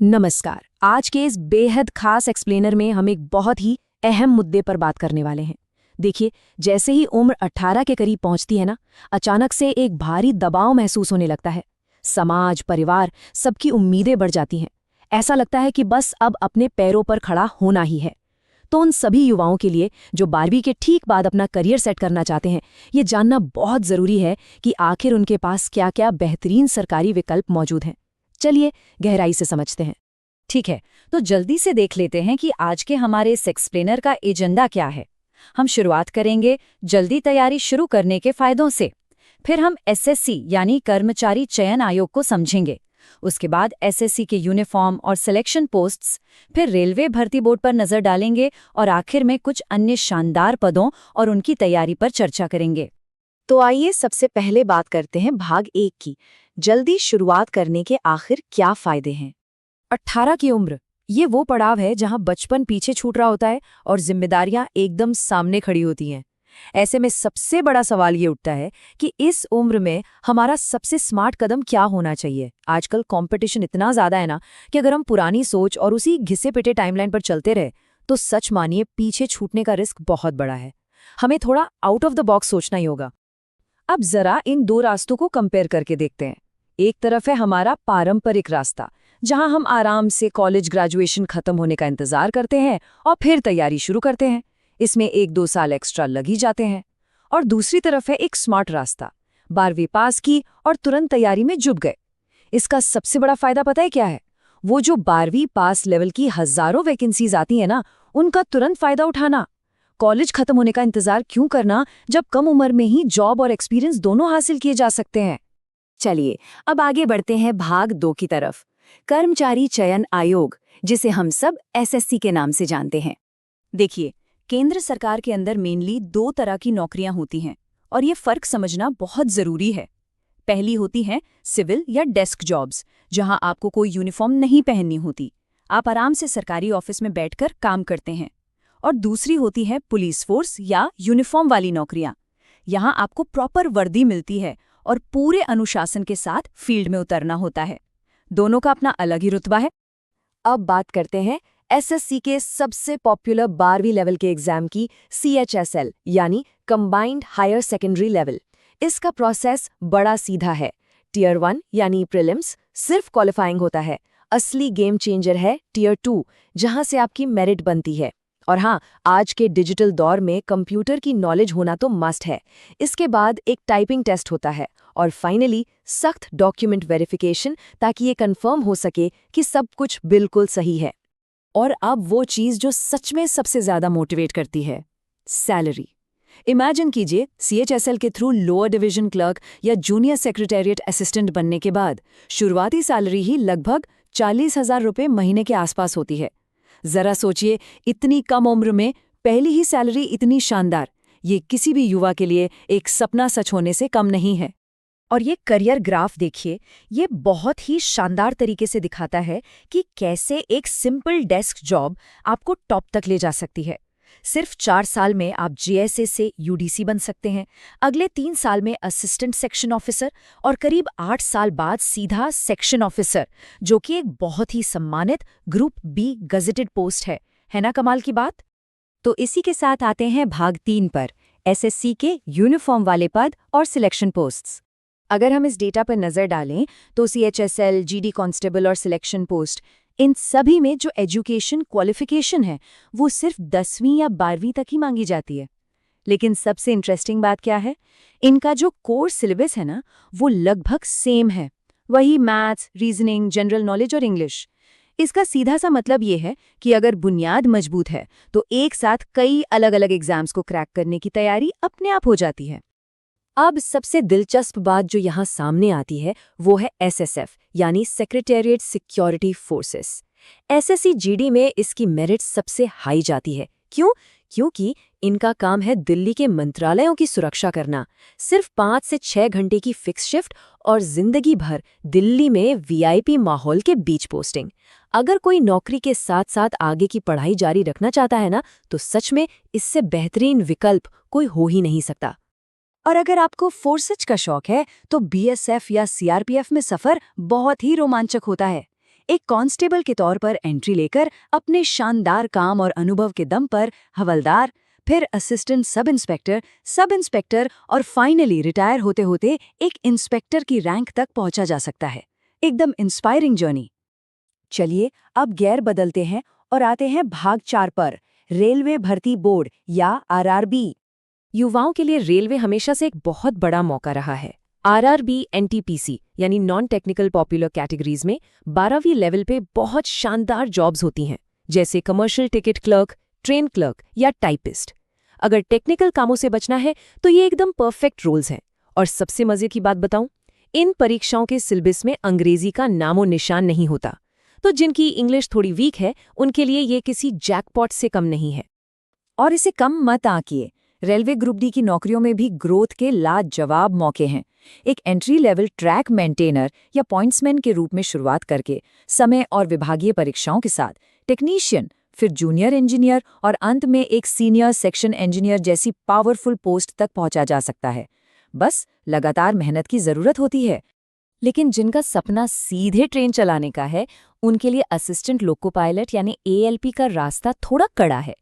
नमस्कार। आज के इस बेहद खास एक्सप्लेनर में हम एक बहुत ही अहम मुद्दे पर बात करने वाले हैं। देखिए, जैसे ही उम्र 18 के करीब पहुंचती है ना, अचानक से एक भारी दबाव महसूस होने लगता है। समाज, परिवार, सबकी उम्मीदें बढ़ जाती हैं। ऐसा लगता है कि बस अब अपने पैरों पर खड़ा होना ही है। तो उन सभी युवाओं के लिए जो 12वीं के ठीक बाद अपना करियर सेट करना चाहते हैं, ये जानना बहुत ज़रूरी है कि आखिर उनके पास क्या-क्या बेहतरीन सरकारी विकल्प मौजूद हैं। चलिए गहराई से समझते हैं। ठीक है, तो जल्दी से देख लेते हैं कि आज के हमारे इस एक्सप्लेनर का एजेंडा क्या है। हम शुरुआत करेंगे जल्दी तैयारी शुरू करने के फायदों से। फिर हम एसएससी यानी कर्मचारी चयन आयोग को समझेंगे। उसके बाद एसएससी के यूनिफॉर्म और सिलेक्शन पोस्ट्स, फिर रेलवे भर्ती बोर्ड पर नजर डालेंगे और आखिर में कुछ अन्य शानदार पदों और उनकी तैयारी पर चर्चा करेंगे। तो आइए सबसे पहले बात करते हैं भाग 1 की। जल्दी शुरुआत करने के आखिर क्या फायदे हैं। 18 की उम्र, ये वो पड़ाव है जहां बचपन पीछे छूट रहा होता है और जिम्मेदारियां एकदम सामने खड़ी होती हैं। ऐसे में सबसे बड़ा सवाल ये उठता है कि इस उम्र में हमारा सबसे स्मार्ट कदम क्या होना चाहिए। आजकल कंपटीशन इतना ज्यादा है ना कि अगर हम पुरानी सोच और उसी घिसे पिटे टाइमलाइन पर चलते रहे तो सच मानिए पीछे छूटने का रिस्क बहुत बड़ा है। हमें थोड़ा आउट ऑफ द बॉक्स सोचना ही होगा। अब जरा इन दो रास्तों को कंपेयर करके देखते हैं। एक तरफ है हमारा पारंपरिक रास्ता, जहां हम आराम से कॉलेज ग्रेजुएशन खत्म होने का इंतजार करते हैं और फिर तैयारी शुरू करते हैं। इसमें 1-2 साल एक्स्ट्रा लग ही जाते हैं। और दूसरी तरफ है एक स्मार्ट रास्ता, 12वीं पास की और तुरंत तैयारी में जुट गए। इसका सबसे बड़ा फायदा पता है क्या है? वो जो 12वीं पास लेवल की हजारों वैकेंसीज आती है ना, उनका तुरंत फायदा उठाना। कॉलेज खत्म होने का इंतजार क्यों करना जब कम उम्र में ही जॉब और एक्सपीरियंस दोनों हासिल किए जा सकते हैं। चलिए अब आगे बढ़ते हैं भाग 2 की तरफ। कर्मचारी चयन आयोग, जिसे हम सब एसएससी के नाम से जानते हैं। देखिए, केंद्र सरकार के अंदर मेनली 2 तरह की नौकरियां होती हैं और ये फर्क समझना बहुत जरूरी है। पहली होती हैं सिविल या डेस्क जॉब्स, जहां आपको कोई यूनिफॉर्म नहीं पहननी होती, आप आराम से सरकारी ऑफिस में बैठकर काम करते हैं। और दूसरी होती है पुलिस फोर्स या यूनिफॉर्म वाली नौकरियां। यहां आपको प्रॉपर वर्दी मिलती है और पूरे अनुशासन के साथ फील्ड में उतरना होता है। दोनों का अपना अलग ही रुतबा है। अब बात करते हैं एसएससी के सबसे पॉपुलर 12वीं लेवल के एग्जाम की, CHSL यानी कंबाइंड हायर सेकेंडरी लेवल। इसका प्रोसेस बड़ा सीधा है। टियर 1 यानी प्रीलिम्स सिर्फ क्वालिफाइंग होता है। असली गेम चेंजर है टियर 2, जहां से आपकी मेरिट बनती है। और हाँ, आज के डिजिटल दौर में कंप्यूटर की नॉलेज होना तो मस्ट है। इसके बाद एक टाइपिंग टेस्ट होता है और फाइनली सख्त डॉक्यूमेंट वेरिफिकेशन, ताकि ये कंफर्म हो सके कि सब कुछ बिल्कुल सही है। और अब वो चीज़ जो सच में सबसे ज़्यादा मोटिवेट करती है, सैलरी। इमेजिन कीजिए, CHSL के थ्रू लोअर डिवीजन क्लर्क या जूनियर सेक्रेटेरिएट असिस्टेंट बनने के बाद शुरुआती सैलरी ही लगभग 40,000 रुपये महीने के आसपास होती है। जरा सोचिए, इतनी कम उम्र में पहली ही सैलरी इतनी शानदार, ये किसी भी युवा के लिए एक सपना सच होने से कम नहीं है। और ये करियर ग्राफ देखिए, ये बहुत ही शानदार तरीके से दिखाता है कि कैसे एक सिंपल डेस्क जॉब आपको टॉप तक ले जा सकती है। सिर्फ 4 साल में आप JSA से UDC बन सकते हैं, अगले 3 साल में असिस्टेंट सेक्शन ऑफिसर और करीब 8 साल बाद सीधा सेक्शन ऑफिसर, जो कि एक बहुत ही सम्मानित ग्रुप B गजेटेड पोस्ट है ना कमाल की बात? तो इसी के साथ आते हैं भाग 3 पर, एसएससी के यूनिफॉर्म वाले पद और सिलेक्शन पोस्ट्स। अगर हम इस डेटा पर नजर डालें तो CHSL, GD कांस्टेबल और सिलेक्शन पोस्ट, इन सभी में जो एजुकेशन क्वालिफिकेशन है वो सिर्फ 10वीं या 12वीं तक ही मांगी जाती है। लेकिन सबसे इंटरेस्टिंग बात क्या है, इनका जो कोर सिलेबस है ना, वो लगभग सेम है। वही मैथ्स, रीजनिंग, जनरल नॉलेज और इंग्लिश। इसका सीधा सा मतलब ये है कि अगर बुनियाद मजबूत है तो एक साथ कई अलग अलग एग्जाम्स को क्रैक करने की तैयारी अपने आप हो जाती है। अब सबसे दिलचस्प बात जो यहाँ सामने आती है वो है SSF यानी secretariat security forces. SSC GD में इसकी मेरिट सबसे हाई जाती है। क्यों? क्योंकि इनका काम है दिल्ली के मंत्रालयों की सुरक्षा करना। सिर्फ 5 से 6 घंटे की फिक्स शिफ्ट और जिंदगी भर दिल्ली में VIP माहौल के बीच पोस्टिंग। अगर कोई नौकरी के साथ साथ आगे की पढ़ाई जारी रखना चाहता है ना, तो सच में इससे बेहतरीन विकल्प कोई हो ही नहीं सकता। और अगर आपको फोर्सेज का शौक है तो BSF या CRPF में सफ़र बहुत ही रोमांचक होता है। एक कांस्टेबल के तौर पर एंट्री लेकर अपने शानदार काम और अनुभव के दम पर हवलदार, फिर असिस्टेंट सब इंस्पेक्टर और फाइनली रिटायर होते होते एक इंस्पेक्टर की रैंक तक पहुंचा जा सकता है। एकदम इंस्पायरिंग जर्नी। चलिए अब गियर बदलते हैं और आते हैं भाग 4 पर, रेलवे भर्ती बोर्ड या आरआरबी। युवाओं के लिए रेलवे हमेशा से एक बहुत बड़ा मौका रहा है। आरआरबी एनटीपीसी यानी नॉन टेक्निकल पॉपुलर कैटेगरीज में 12वीं लेवल पे बहुत शानदार जॉब्स होती हैं, जैसे commercial ticket clerk, train clerk या टाइपिस्ट। अगर टेक्निकल कामों से बचना है तो ये एकदम परफेक्ट रोल्स हैं। और सबसे मजे की बात बताऊं, इन परीक्षाओं के सिलेबस में अंग्रेजी का नामो निशान नहीं होता, तो जिनकी इंग्लिश थोड़ी वीक है उनके लिए ये किसी जैकपॉट से कम नहीं है। और इसे कम मत आंकिए, रेलवे ग्रुप डी की नौकरियों में भी ग्रोथ के लाजवाब मौके हैं। एक एंट्री लेवल ट्रैक मेंटेनर या पॉइंट्समैन के रूप में शुरुआत करके समय और विभागीय परीक्षाओं के साथ टेक्नीशियन, फिर जूनियर इंजीनियर और अंत में एक सीनियर सेक्शन इंजीनियर जैसी पावरफुल पोस्ट तक पहुंचा जा सकता है। बस लगातार मेहनत की जरूरत होती है। लेकिन जिनका सपना सीधे ट्रेन चलाने का है, उनके लिए असिस्टेंट लोको पायलट यानी एएलपी का रास्ता थोड़ा कड़ा है।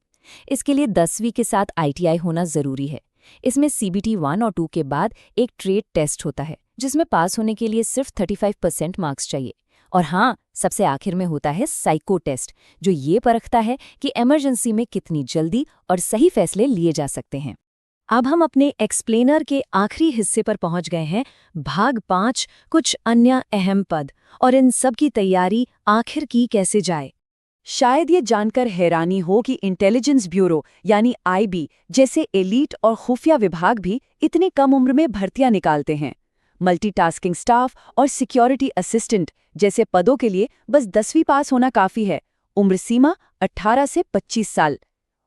इसके लिए 10वीं के साथ आईटीआई होना जरूरी है। इसमें सीबीटी 1 और 2 के बाद एक ट्रेड टेस्ट होता है, जिसमें पास होने के लिए सिर्फ 35% मार्क्स चाहिए। और हाँ, सबसे आखिर में होता है साइको टेस्ट, जो ये परखता है कि इमरजेंसी में कितनी जल्दी और सही फैसले लिए जा सकते हैं। अब हम अपने एक्सप्लेनर के आखिरी हिस्से पर पहुंच गए हैं, भाग 5, कुछ अन्य अहम पद और इन सब की तैयारी आखिर की कैसे जाए। शायद ये जानकर हैरानी हो कि इंटेलिजेंस ब्यूरो यानी आईबी जैसे एलीट और खुफिया विभाग भी इतनी कम उम्र में भर्तियां निकालते हैं। मल्टीटास्किंग स्टाफ और सिक्योरिटी असिस्टेंट जैसे पदों के लिए बस 10वीं पास होना काफी है। उम्र सीमा 18 से 25 साल।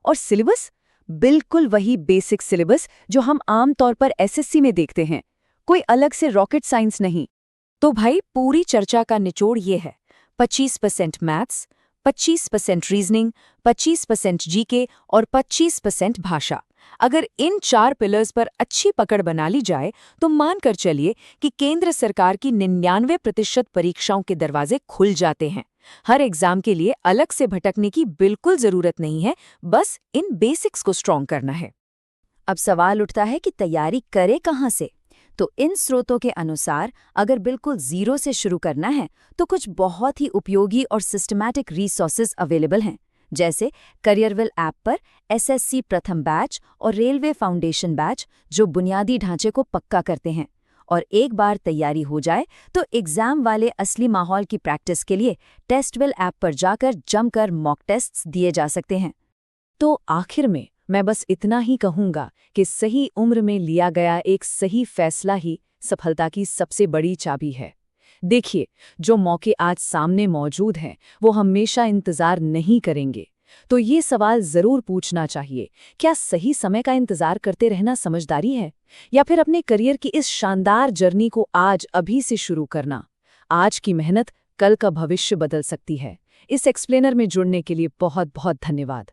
और सिलेबस बिल्कुल वही बेसिक सिलेबस जो हम आम तौर पर एसएससी में देखते हैं, कोई अलग से रॉकेट साइंस नहीं। तो भाई पूरी चर्चा का निचोड़ ये है, 25% मैथ्स, 25% रीजनिंग, 25% जीके और 25% भाषा। अगर इन 4 पिलर्स पर अच्छी पकड़ बना ली जाए तो मानकर चलिए कि केंद्र सरकार की 99% परीक्षाओं के दरवाजे खुल जाते हैं। हर एग्जाम के लिए अलग से भटकने की बिल्कुल जरूरत नहीं है, बस इन बेसिक्स को स्ट्रॉन्ग करना है। अब सवाल उठता है कि तैयारी करे कहाँ से? तो इन स्रोतों के अनुसार अगर बिल्कुल जीरो से शुरू करना है तो कुछ बहुत ही उपयोगी और सिस्टमैटिक रिसोर्सेज अवेलेबल हैं, जैसे करियरविल ऐप पर एसएससी प्रथम बैच और रेलवे फाउंडेशन बैच, जो बुनियादी ढांचे को पक्का करते हैं। और एक बार तैयारी हो जाए तो एग्जाम वाले असली माहौल की प्रैक्टिस के लिए टेस्टविल ऐप पर जाकर जमकर मॉक टेस्ट्स दिए जा सकते हैं। तो आखिर में मैं बस इतना ही कहूंगा कि सही उम्र में लिया गया एक सही फैसला ही सफलता की सबसे बड़ी चाबी है। देखिए, जो मौके आज सामने मौजूद हैं, वो हमेशा इंतजार नहीं करेंगे। तो ये सवाल जरूर पूछना चाहिए, क्या सही समय का इंतजार करते रहना समझदारी है, या फिर अपने करियर की इस शानदार जर्नी को आज अभी से शुरू करना? आज की मेहनत कल का भविष्य बदल सकती है। इस एक्सप्लेनर में जुड़ने के लिए बहुत बहुत धन्यवाद।